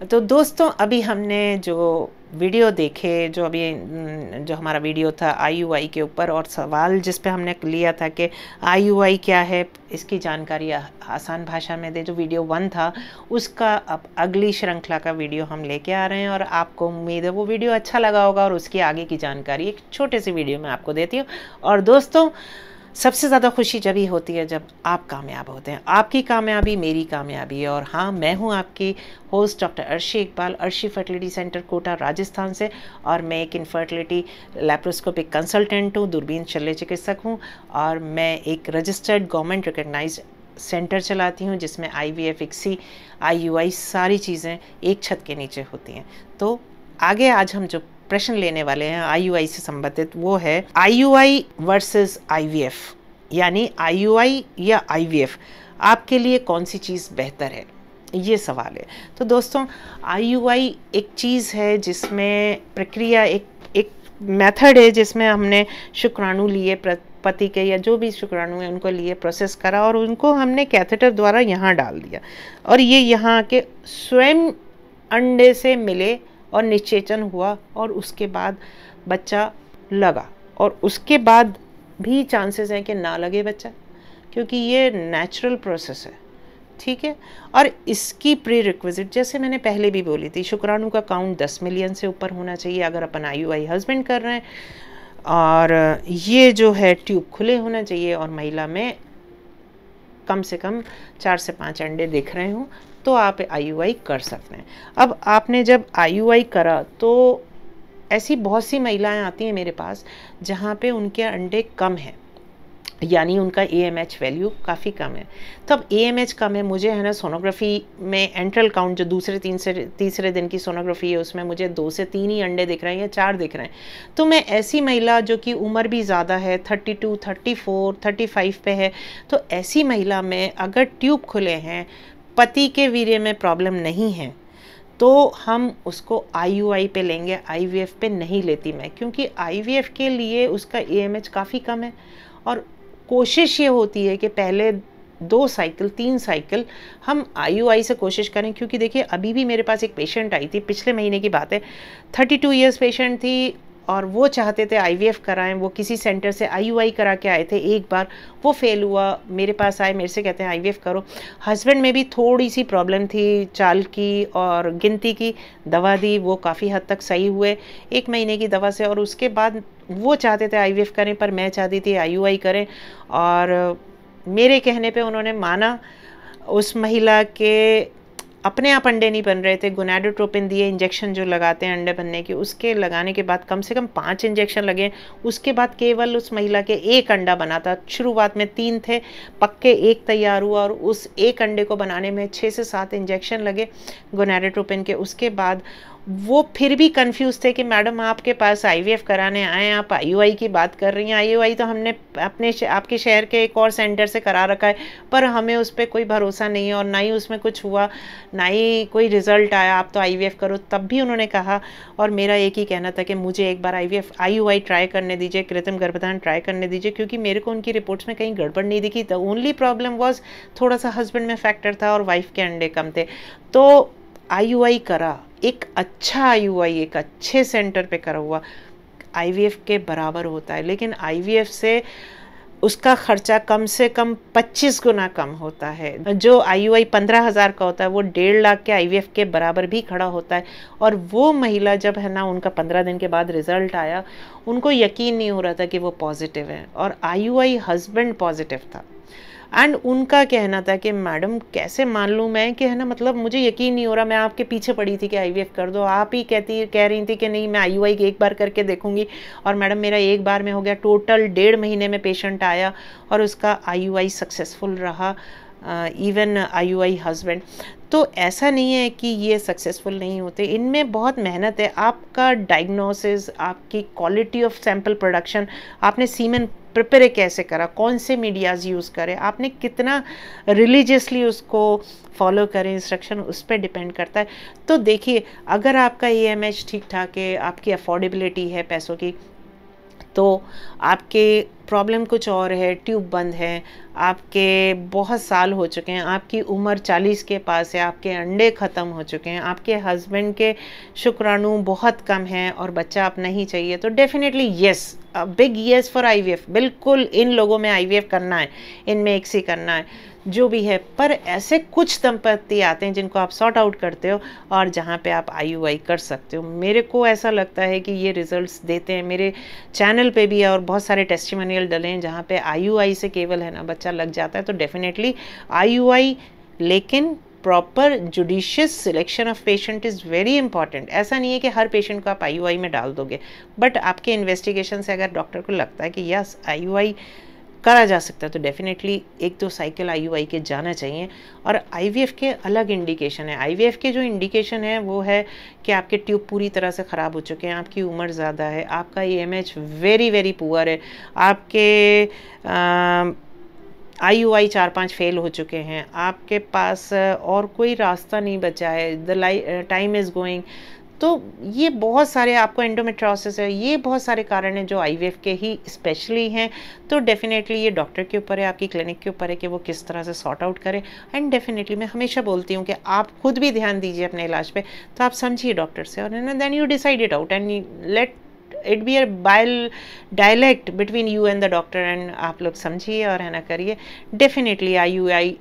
तो दोस्तों अभी हमने जो वीडियो देखे, जो हमारा वीडियो था आईयूआई के ऊपर, और सवाल जिस पे हमने लिया था कि आईयूआई क्या है, इसकी जानकारी आसान भाषा में दे, जो वीडियो 1 था उसका अब अगली श्रृंखला का वीडियो हम लेके आ रहे हैं। और आपको उम्मीद है वो वीडियो अच्छा लगा होगा और उसकी आगे की जानकारी एक छोटे से वीडियो में आपको देती हूँ। और दोस्तों सबसे ज़्यादा खुशी जब ही होती है जब आप कामयाब होते हैं। आपकी कामयाबी मेरी कामयाबी है। और हाँ, मैं हूँ आपकी host doctor Arshi Iqbal, Arshi fertility centre Kota Rajasthan से। और मैं एक इनफर्टिलिटी लैप्रोस्कोपिक कंसल्टेंट हूँ, दूरबीन शल्य चिकित्सक हूँ। और मैं एक रजिस्टर्ड गवर्नमेंट रिकग्नाइज्ड सेंटर चलाती हूँ जिसमें IVF, ICSI, IUI सारी चीज़ें एक छत के नीचे होती हैं। तो आगे आज हम जो प्रश्न लेने वाले हैं IUI से संबंधित, वो है IUI वर्सेस IVF, यानी IUI या IVF आपके लिए कौन सी चीज़ बेहतर है, ये सवाल है। तो दोस्तों IUI एक चीज़ है जिसमें प्रक्रिया एक मेथड है जिसमें हमने शुक्राणु लिए, पति के या जो भी शुक्राणु हैं उनको लिए, प्रोसेस करा और उनको हमने कैथेटर द्वारा यहाँ डाल दिया। और ये यहाँ के स्वयं अंडे से मिले और निषेचन हुआ और उसके बाद बच्चा लगा। और उसके बाद भी चांसेस हैं कि ना लगे बच्चा, क्योंकि ये नेचुरल प्रोसेस है, ठीक है। और इसकी प्री रिक्विजिट जैसे मैंने पहले भी बोली थी, शुक्राणु का काउंट 10 मिलियन से ऊपर होना चाहिए अगर अपन IUI हस्बैंड कर रहे हैं। और ये जो है ट्यूब खुले होना चाहिए और महिला में कम से कम 4 से 5 अंडे दिख रहे हों तो आप IUI कर सकते हैं। अब आपने जब IUI करा तो ऐसी बहुत सी महिलाएं आती हैं मेरे पास जहाँ पे उनके अंडे कम हैं, यानी उनका AMH वैल्यू काफ़ी कम है। तो अब AMH कम है, मुझे है ना सोनोग्राफी में एंट्रल काउंट जो दूसरे तीसरे दिन की सोनोग्राफी है उसमें मुझे 2 से 3 ही अंडे दिख रहे हैं या 4 दिख रहे हैं। तो मैं ऐसी महिला जो कि उम्र भी ज़्यादा है, 32, 34, 35 पे है, तो ऐसी महिला में अगर ट्यूब खुले हैं, पति के वीर्य में प्रॉब्लम नहीं है, तो हम उसको IUI पे लेंगे, IVF पे नहीं लेती मैं, क्योंकि IVF के लिए उसका AMH काफ़ी कम है। और कोशिश ये होती है कि पहले 2 साइकिल 3 साइकिल हम IUI से कोशिश करें, क्योंकि देखिए अभी भी मेरे पास एक पेशेंट आई थी, पिछले महीने की बात है, 32 इयर्स पेशेंट थी और वो चाहते थे IVF कराएं। वो किसी सेंटर से IUI करा के आए थे, एक बार वो फेल हुआ, मेरे पास आए, मेरे से कहते हैं IVF करो। हस्बैंड में भी थोड़ी सी प्रॉब्लम थी चाल की और गिनती की, दवा दी, वो काफ़ी हद तक सही हुए 1 महीने की दवा से। और उसके बाद वो चाहते थे IVF करें पर मैं चाहती थी IUI करें, और मेरे कहने पे उन्होंने माना। उस महिला के अपने आप अंडे नहीं बन रहे थे, गोनाडोट्रोपिन दिए, इंजेक्शन जो लगाते हैं अंडे बनने के, उसके लगाने के बाद कम से कम 5 इंजेक्शन लगे। उसके बाद केवल उस महिला के 1 अंडा बना था। शुरुआत में 3 थे, पक्के 1 तैयार हुआ और उस 1 अंडे को बनाने में 6 से 7 इंजेक्शन लगे गोनाडोट्रोपिन के। उसके बाद वो फिर भी कंफ्यूज थे कि मैडम आपके पास IVF कराने आए हैं, आप IUI की बात कर रही हैं। IUI तो हमने आपके शहर के एक और सेंटर से करा रखा है, पर हमें उस पर कोई भरोसा नहीं है और ना ही उसमें कुछ हुआ, ना ही कोई रिजल्ट आया, आप तो IVF करो। तब भी उन्होंने कहा, और मेरा एक ही कहना था कि मुझे एक बार IUI ट्राई करने दीजिए, कृत्रिम गर्भधारण ट्राई करने दीजिए, क्योंकि मेरे को उनकी रिपोर्ट्स में कहीं गड़बड़ नहीं दिखी। द ओनली प्रॉब्लम वॉज थोड़ा सा हस्बैंड में फैक्टर था और वाइफ के अंडे कम थे। तो IUI करा, एक अच्छा IUI एक अच्छे सेंटर पे करा हुआ IVF के बराबर होता है, लेकिन IVF से उसका खर्चा कम से कम 25 गुना कम होता है। जो IUI 15,000 का होता है वो 1.5 लाख के IVF के बराबर भी खड़ा होता है। और वो महिला जब है ना, उनका 15 दिन के बाद रिजल्ट आया, उनको यकीन नहीं हो रहा था कि वो पॉजिटिव है, और IUI हस्बैंड पॉजिटिव था। एंड उनका कहना था कि मैडम कैसे मान लूँ मैं कि है ना, मतलब मुझे यकीन नहीं हो रहा, मैं आपके पीछे पड़ी थी कि IVF कर दो, आप ही कह रही थी कि नहीं मैं IUI एक बार करके देखूंगी। और मैडम मेरा एक बार में हो गया। टोटल 1.5 महीने में पेशेंट आया और उसका IUI सक्सेसफुल रहा, इवन IUI हस्बैंड। तो ऐसा नहीं है कि ये सक्सेसफुल नहीं होते, इनमें बहुत मेहनत है। आपका डायग्नोसिस, आपकी क्वालिटी ऑफ सैंपल प्रोडक्शन, आपने सीमेन प्रिपेयर कैसे करा, कौन से मीडियाज़ यूज़ करें, आपने कितना रिलीजियसली उसको फॉलो करें इंस्ट्रक्शन, उस पर डिपेंड करता है। तो देखिए, अगर आपका AMH ठीक ठाक है, आपकी अफोर्डेबिलिटी है पैसों की, तो आपके प्रॉब्लम कुछ और है, ट्यूब बंद है, आपके बहुत साल हो चुके हैं, आपकी उम्र 40 के पास है, आपके अंडे ख़त्म हो चुके हैं, आपके हस्बैंड के शुक्राणु बहुत कम हैं और बच्चा आप नहीं चाहिए, तो definitely yes, big yes for IVF. बिल्कुल इन लोगों में आईवीएफ करना है, इनमें एक्सी करना है, जो भी है। पर ऐसे कुछ दंपत्ति आते हैं जिनको आप सॉर्ट आउट करते हो और जहाँ पे आप आईयूआई कर सकते हो। मेरे को ऐसा लगता है कि ये रिजल्ट्स देते हैं। मेरे चैनल पे भी है और बहुत सारे टेस्टिमोनियल डले हैं जहाँ पे आईयूआई से केवल है ना बच्चा लग जाता है। तो डेफिनेटली आईयूआई, लेकिन proper judicious selection of patient is very important. ऐसा नहीं है कि हर पेशेंट को आप आईयूआई में डाल दोगे, बट आपके इन्वेस्टिगेशन से अगर डॉक्टर को लगता है कि यस आईयूआई करा जा सकता है तो डेफिनेटली 1-2 साइकिल आईयूआई के जाना चाहिए। और आईवीएफ के अलग इंडिकेशन है। आईवीएफ के जो इंडिकेशन है वो है कि आपके ट्यूब पूरी तरह से ख़राब हो चुके हैं, आपकी उम्र ज़्यादा है, आपका ईएमएच वेरी वेरी पुअर है, आपके आईयूआई 4-5 फेल हो चुके हैं, आपके पास और कोई रास्ता नहीं बचा है, द टाइम इज़ गोइंग। तो ये बहुत सारे, आपको एंडोमेट्रोसिस है, ये बहुत सारे कारण हैं जो आईवीएफ के ही स्पेशली हैं। तो डेफिनेटली ये डॉक्टर के ऊपर है, आपकी क्लिनिक के ऊपर है कि वो किस तरह से सॉर्ट आउट करें। एंड डेफिनेटली मैं हमेशा बोलती हूँ कि आप खुद भी ध्यान दीजिए अपने इलाज पे, तो आप समझिए डॉक्टर से और then you decide it out and let it be a dialect between you and the doctor. And आप लोग समझिए और है ना करिए। Definitely IUI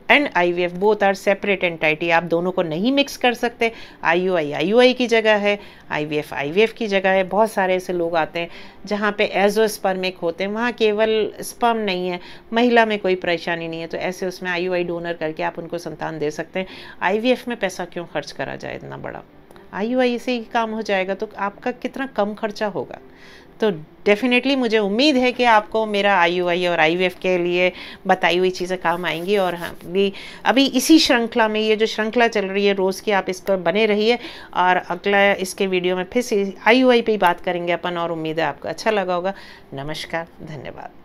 and IVF both are separate entity, आप दोनों को नहीं मिक्स कर सकते। आईयूआई की जगह है, आईवीएफ की जगह है। बहुत सारे ऐसे लोग आते हैं जहाँ पे एजोस्पर्मिक होते हैं, वहाँ केवल स्पर्म नहीं है, महिला में कोई परेशानी नहीं है, तो ऐसे उसमें आईयूआई डोनर करके आप उनको संतान दे सकते हैं। आईवीएफ में पैसा क्यों खर्च करा जाए इतना बड़ा, आईयूआई से ही काम हो जाएगा, तो आपका कितना कम खर्चा होगा। तो डेफिनेटली मुझे उम्मीद है कि आपको मेरा आईयूआई और आईवीएफ के लिए बताई हुई चीज़ें काम आएंगी। और हाँ, अभी इसी श्रृंखला में, ये जो श्रृंखला चल रही है रोज़ की, आप इस पर बने रहिए और अगला इसके वीडियो में फिर से आईयूआई पे ही बात करेंगे अपन, और उम्मीद है आपको अच्छा लगा होगा। नमस्कार, धन्यवाद।